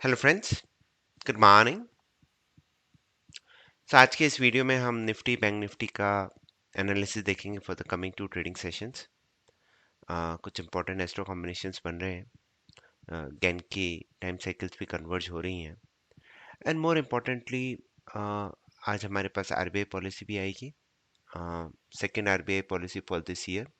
Hello friends, good morning. आज के इस वीडियो में हम निफ्टी बैंक निफ्टी का एनालिसिस देखेंगे for the coming two trading sessions. कुछ इंपॉर्टेंट एस्ट्रो कॉम्बिनेशंस बन रहे हैं, गैन की टाइम साइकिल्स भी कन्वर्ज हो रही हैं एंड मोर इम्पोर्टेंटली आज हमारे पास आरबीआई पॉलिसी भी आएगी। Second RBI policy for this year,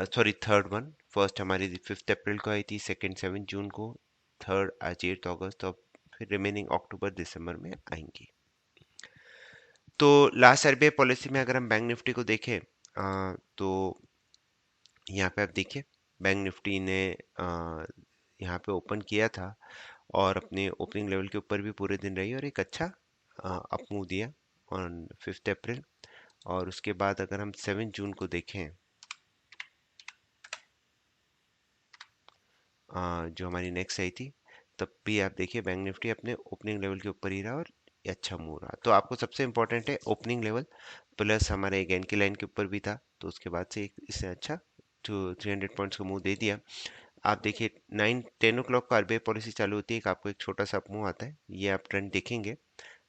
sorry third one. First हमारी 5 अप्रैल को आई थी, सेकेंड 7 जून को, थर्ड आज 8 अगस्त, और फिर रिमेनिंग अक्टूबर दिसंबर में आएंगी। तो लास्ट आरबीआई पॉलिसी में अगर हम बैंक निफ्टी को देखें, तो यहाँ पे आप देखिए बैंक निफ्टी ने यहाँ पे ओपन किया था और अपने ओपनिंग लेवल के ऊपर भी पूरे दिन रही और एक अच्छा अप मूव दिया ऑन 5 अप्रैल। और उसके बाद अगर हम 7 जून को देखें, जो हमारी नेक्स्ट आई थी, तब भी आप देखिए बैंक निफ्टी अपने ओपनिंग लेवल के ऊपर ही रहा और ये अच्छा मूव रहा। तो आपको सबसे इंपॉर्टेंट है ओपनिंग लेवल, प्लस हमारे गेन की लाइन के ऊपर भी था, तो उसके बाद से इससे अच्छा जो 300 पॉइंट्स का मूव दे दिया। आप देखिए 9-10 ओ क्लॉक का आरबीआई पॉलिसी चालू होती है, एक आपको एक छोटा सा अपमूव आता है, ये आप ट्रेंड देखेंगे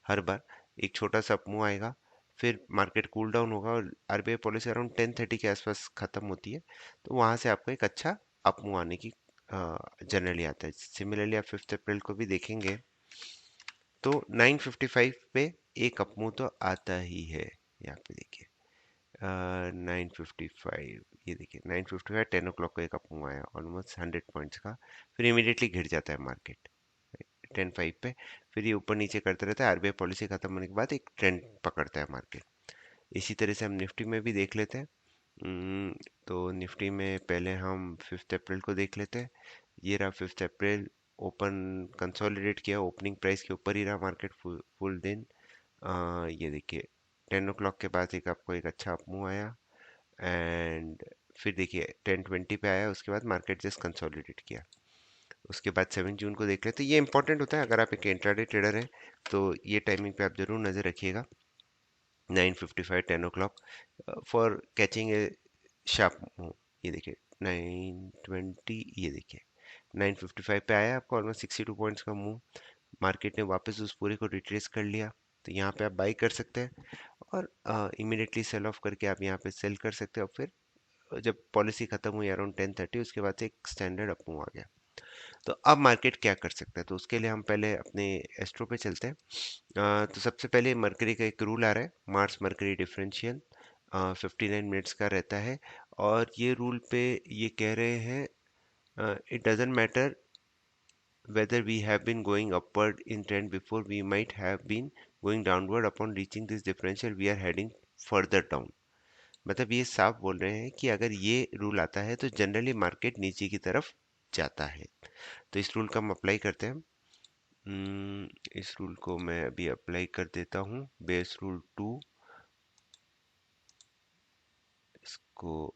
हर बार। एक छोटा सा अपमूव आएगा, फिर मार्केट कूल डाउन होगा और आरबीआई पॉलिसी अराउंड 10:30 के आसपास खत्म होती है, तो वहां से आपको एक अच्छा अपमूव आने की जनरली आता है। सिमिलरली आप 5 अप्रैल को भी देखेंगे तो 9:55 पे एक अपमूव तो आता ही है। यहाँ पे देखिए 9:55, ये देखिए 9:55 10 ओ क्लॉक को एक अपमूव आया ऑलमोस्ट 100 पॉइंट्स का, फिर इमीडिएटली गिर जाता है मार्केट 10:05 पे। फिर ये ऊपर नीचे करते रहता है, आरबीआई पॉलिसी खत्म होने के बाद एक ट्रेंड पकड़ता है मार्केट। इसी तरह से हम निफ्टी में भी देख लेते हैं। तो निफ्टी में पहले हम 5 अप्रैल को देख लेते हैं। ये रहा 5 अप्रैल, ओपन कंसोलिडेट किया, ओपनिंग प्राइस के ऊपर ही रहा मार्केट फुल दिन। ये देखिए 10 ओ क्लॉक के बाद एक आपको एक अच्छा अपमूव आया एंड फिर देखिए 10:20 पे आया, उसके बाद मार्केट जस्ट कंसोलिडेट किया। उसके बाद 7 जून को देख लेते हैं। ये इंपॉर्टेंट होता है अगर आप एक इंट्राडे ट्रेडर हैं, तो ये टाइमिंग पे आप जरूर नज़र रखिएगा। 9:55 10 o'clock for catching a sharp move. ये देखिए 9:20, ये देखिए 9:55 पे आया, आपको ऑलमोस्ट 62 पॉइंट्स का मूव। मार्केट ने वापस उस पूरे को रिट्रेस कर लिया, तो यहाँ पे आप बाई कर सकते हैं और इमीडिएटली सेल ऑफ करके आप यहाँ पे सेल कर सकते हो। फिर जब पॉलिसी खत्म हुई अराउंड 10:30, उसके बाद से एक स्टैंडर्ड अप मूव आ गया। तो अब मार्केट क्या कर सकता है, तो उसके लिए हम पहले अपने एस्ट्रो पे चलते हैं। तो सबसे पहले मरकरी का एक रूल आ रहा है, मार्स मरकरी डिफरेंशियल, 59 मिनट्स का रहता है। और ये रूल पे ये कह रहे हैं, it doesn't matter whether we have been going upward in trend before, we might have been going downward upon reaching this differential, we are heading further down। मतलब ये साफ बोल रहे हैं कि अगर ये रूल आता है तो जनरली मार्केट नीचे की तरफ जाता है। तो इस रूल का हम अप्लाई करते हैं। इस रूल को मैं अभी अप्लाई कर देता हूँ, बेस रूल 2। इसको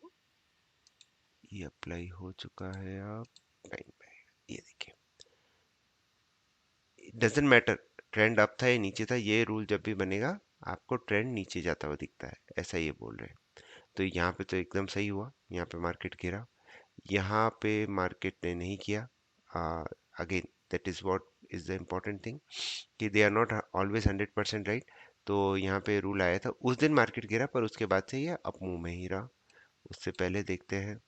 ये अप्लाई हो चुका है, आप टाइम पे ये देखिए, डजेंट मैटर ट्रेंड अप था या नीचे था, ये रूल जब भी बनेगा आपको ट्रेंड नीचे जाता हुआ दिखता है, ऐसा ये बोल रहे हैं। तो यहाँ पे तो एकदम सही हुआ, यहाँ पे मार्केट गिरा, यहाँ पे मार्केट ने नहीं किया। Again that is what is the important thing, कि they are not always 100% right. तो यहाँ पे रूल आया था, उस दिन मार्केट गिरा पर उसके बाद से ये अप मूव में ही रहा। उससे पहले देखते हैं,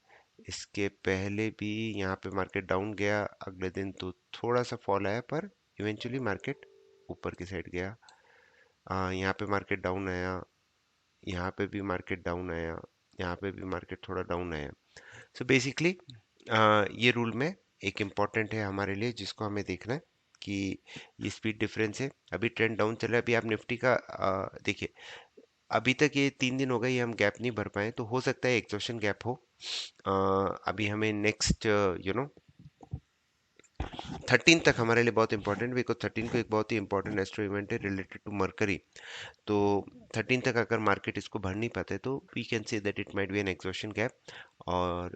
इसके पहले भी यहाँ पे मार्केट डाउन गया, अगले दिन तो थोड़ा सा फॉल आया पर इवेंचुअली मार्केट ऊपर की साइड गया। यहाँ पे मार्केट डाउन आया, यहाँ पे भी मार्केट डाउन आया, यहाँ पे भी मार्केट थोड़ा डाउन आया। सो बेसिकली ये रूल में एक इम्पॉर्टेंट है हमारे लिए, जिसको हमें देखना है कि ये स्पीड डिफरेंस है। अभी ट्रेंड डाउन चल रहा है, अभी आप निफ्टी का देखिए, अभी तक ये 3 दिन हो गए ये हम गैप नहीं भर पाए, तो हो सकता है एग्जॉशन गैप हो। अभी हमें नेक्स्ट 13 तक हमारे लिए बहुत इंपॉर्टेंट, बिकॉज 13 को एक बहुत ही इंपॉर्टेंट एस्ट्रो इवेंट है रिलेटेड टू मरकरी। तो 13 तक अगर मार्केट इसको भर नहीं पाते तो we can say that it might be an exhaustion gap, और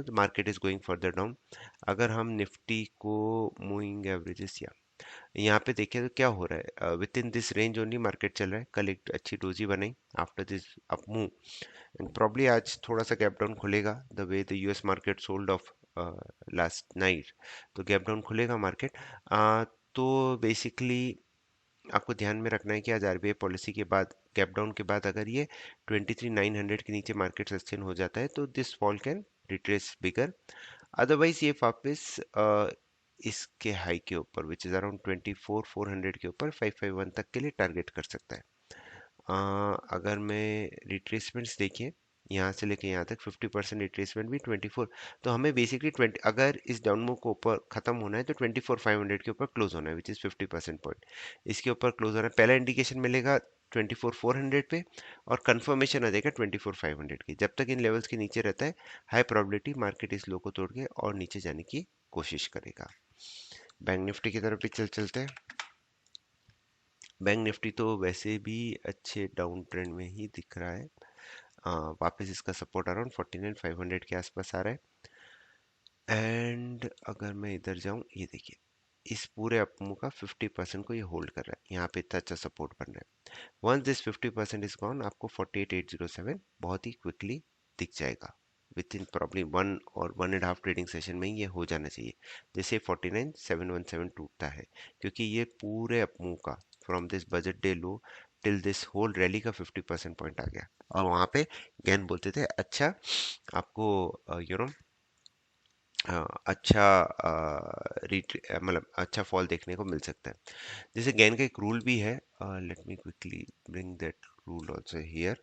the market is going further down. अगर हम निफ्टी को मूविंग एवरेजेस या यहाँ पे देखें तो क्या हो रहा है, with in this range only market चल रहा है। कल एक अच्छी डोजी बनाई after this up move, and probably आज थोड़ा सा गैप डाउन खुलेगा the way the US market sold off last night, तो गैप डाउन खुलेगा मार्केट। तो बेसिकली आपको ध्यान में रखना है कि आज आरबीआई पॉलिसी के बाद, गैप डाउन के बाद, अगर ये 23,900 के नीचे मार्केट सस्टेन हो जाता है तो this fall can retrace bigger. Otherwise ये वापस इसके हाई के ऊपर विच इज अराउंड 24,400 के ऊपर 551 तक के लिए टारगेट कर सकता है। अगर मैं रिट्रेसमेंट्स देखिए, यहाँ से लेके यहाँ तक 50% रिट्रेसमेंट भी 24, तो हमें बेसिकली 20, अगर इस डाउन मूव को ऊपर खत्म होना है तो 24,500 के ऊपर क्लोज होना है विच इज 50% पॉइंट, इसके ऊपर क्लोज होना है। पहला इंडिकेशन मिलेगा 24,400 पे और कंफर्मेशन आ जाएगा 24,500 की। जब तक इन लेवल्स के नीचे रहता है, हाई प्रोबेबिलिटी मार्केट इस लो को तोड़ के और नीचे जाने की कोशिश करेगा। बैंक निफ्टी की तरफ भी चलते हैं। बैंक निफ्टी तो वैसे भी अच्छे डाउन ट्रेंड में ही दिख रहा है। वापस इसका सपोर्ट अराउंड 49,500 के आसपास आ रहा है। एंड अगर मैं इधर जाऊं, ये देखिए इस पूरे अपमूव का 50% को ये होल्ड कर रहा है, यहाँ पे इतना अच्छा सपोर्ट बन रहा है। वंस दिस 50% इज गॉन, आपको 48,807 बहुत ही क्विकली दिख जाएगा। विद इन प्रॉब्ली 1 और 1.5 ट्रेडिंग सेशन में ही ये हो जाना चाहिए, जैसे 49,717 टूटता है, क्योंकि ये पूरे अपमूव का from this budget day low till this whole rally का 50% पॉइंट आ गया। और वहां पे गैन बोलते थे अच्छा आपको यू नो अच्छा मतलब अच्छा फॉल देखने को मिल सकता है। जैसे गैन का एक रूल भी है, let me quickly bring that rule also here.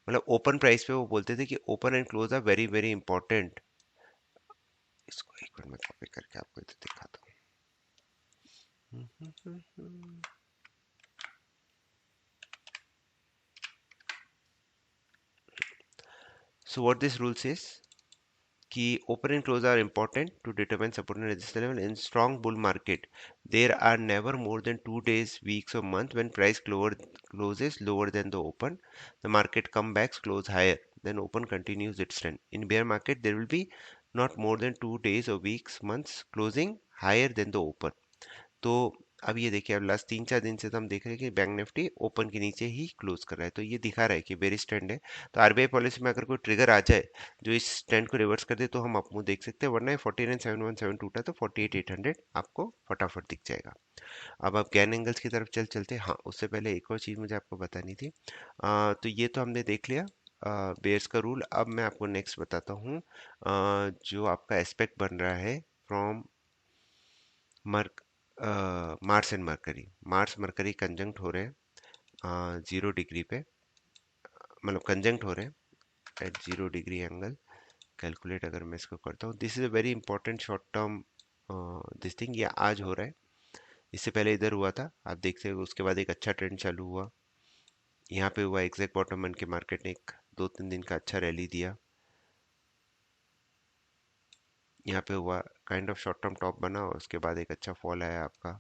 मतलब ओपन प्राइस पे वो बोलते थे कि open and close are very very important. इसको एक मिनट में कॉपी करके आपको इधर दिखाता हूँ। So what this rule says कि open and close are important to determine support and resistance level in strong bull market. There are never more than 2 days, weeks or months when price closes lower than the open. The market comebacks close higher. Then open continues its trend. In bear market, there will be not more than 2 days or weeks, months closing higher than the open. तो अब ये देखिए, अब last 3-4 दिन से तो हम देख रहे हैं कि बैंक निफ्टी ओपन के नीचे ही क्लोज कर रहा है, तो ये दिखा रहा है कि बेरिश ट्रेंड है। तो आरबीआई पॉलिसी में अगर कोई ट्रिगर आ जाए जो इस ट्रेंड को रिवर्स कर दे तो हम अपमूव देख सकते हैं, वरना 49,717 टूटा तो 48,800 आपको फटाफट दिख जाएगा। अब आप गैन एंगल्स की तरफ चलते हैं। हाँ, उससे पहले एक और चीज़ मुझे आपको बतानी थी। तो ये तो हमने देख लिया बेयर्स का रूल। अब मैं आपको नेक्स्ट बताता हूँ जो आपका एस्पेक्ट बन रहा है from Merc Mars and Mercury. Mars Mercury conjunct हो रहे हैं 0 डिग्री पे, मतलब कंजंक्ट हो रहे हैं एट 0 डिग्री एंगल। कैलकुलेट अगर मैं इसको करता हूँ, this is a very important short term this thing. ये आज हो रहा है, इससे पहले इधर हुआ था, आप देखते हो। उसके बाद एक अच्छा ट्रेंड चालू हुआ, यहाँ पे हुआ एग्जैक्ट बॉटम बन के मार्केट ने एक 2-3 दिन का अच्छा रैली दिया। यहाँ पे हुआ kind of short term top बना और उसके बाद एक अच्छा फॉल आया आपका।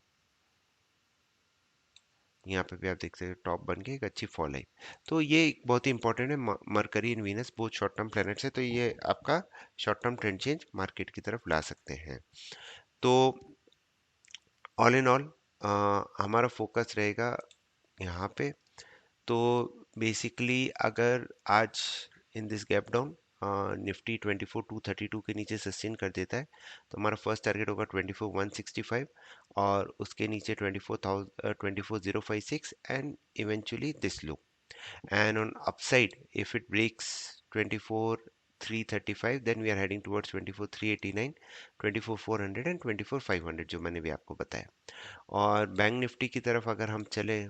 यहाँ पे भी आप देख सकते हैं टॉप बन के एक अच्छी फॉल आई। तो ये एक बहुत ही इंपॉर्टेंट है। मरकरी एंड वीनस बहुत शॉर्ट टर्म प्लैनेट्स है, तो ये आपका short term trend change market की तरफ ला सकते हैं। तो ऑल इन ऑल हमारा फोकस रहेगा यहाँ पे। तो बेसिकली अगर आज in this gap down Nifty 24,232 के नीचे सस्टेन कर देता है तो हमारा फर्स्ट टारगेट होगा 24,165 और उसके नीचे 24,056 and eventually this low. And on upside if it breaks 24,335 then we are heading towards 24,389, 24,400 and 24,500 जो मैंने भी आपको बताया। और बैंक निफ्टी की तरफ अगर हम चले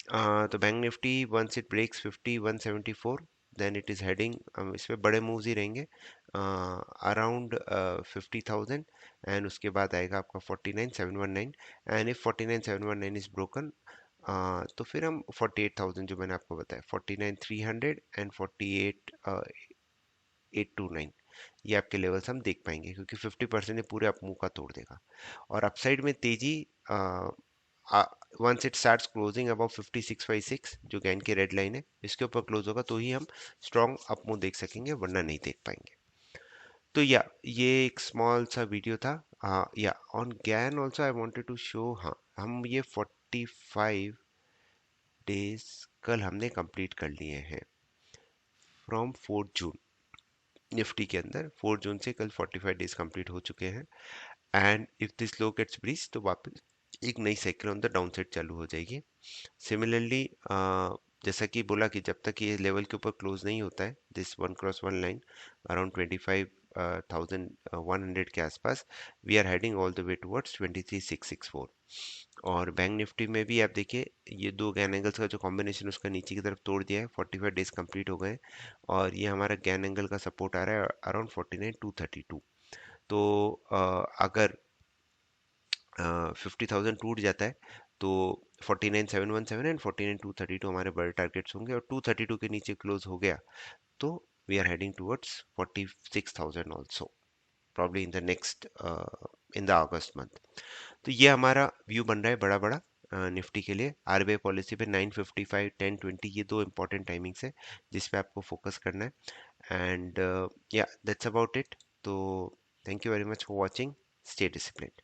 तो bank Nifty once it breaks 50,174 then it is heading, इसमें बड़े मूव्स ही रहेंगे अराउंड 50,000 एंड उसके बाद आएगा आपका 49,719 एंड इफ 49,719 इज ब्रोकन तो फिर हम 48,000 जो मैंने आपको बताया 49,300 एंड 48,829 ये आपके लेवल्स हम देख पाएंगे, क्योंकि 50% ये पूरे अप मूव का तोड़ देगा। और अपसाइड में तेजी once it starts closing about 5656 जो गैन की रेड लाइन है इसके ऊपर क्लोज होगा तो ही हम स्ट्रॉन्ग अप मूव देख सकेंगे, वरना नहीं देख पाएंगे। तो या ये एक स्मॉल सा वीडियो था। या on Gann also I wanted to show, हाँ हम ये 45 डेज कल हमने कंप्लीट कर लिए हैं फ्रॉम 4 जून। निफ्टी के अंदर 4 जून से कल 45 डेज कंप्लीट हो चुके हैं। And if this low gets breach तो वापस एक नई cycle on the down side चालू हो जाएगी। सिमिलरली जैसा कि बोला कि जब तक ये लेवल के ऊपर क्लोज नहीं होता है, this one cross one line around 25,100 के आसपास, we are heading all the way towards 23,664। और बैंक निफ्टी में भी आप देखिए, ये दो गैन एंगल्स का जो कॉम्बिनेशन उसका नीचे की तरफ तोड़ दिया है, 45 डेज कंप्लीट हो गए और ये हमारा गैन एंगल का सपोर्ट आ रहा है अराउंड 49,232। तो अगर 50,000 टूट जाता है तो 49,717 एंड 49,232 हमारे बड़े टारगेट्स होंगे, और 232 के नीचे क्लोज हो गया तो we are heading towards 46,000 also, probably in the next in the August month. तो ये हमारा व्यू बन रहा है बड़ा बड़ा निफ्टी के लिए। आरबीआई पॉलिसी पे 9:55, 10:20 ये दो इंपॉर्टेंट टाइमिंग्स है जिस पे आपको फोकस करना है। एंड या दैट्स अबाउट इट। तो thank you very much for watching. Stay disciplined.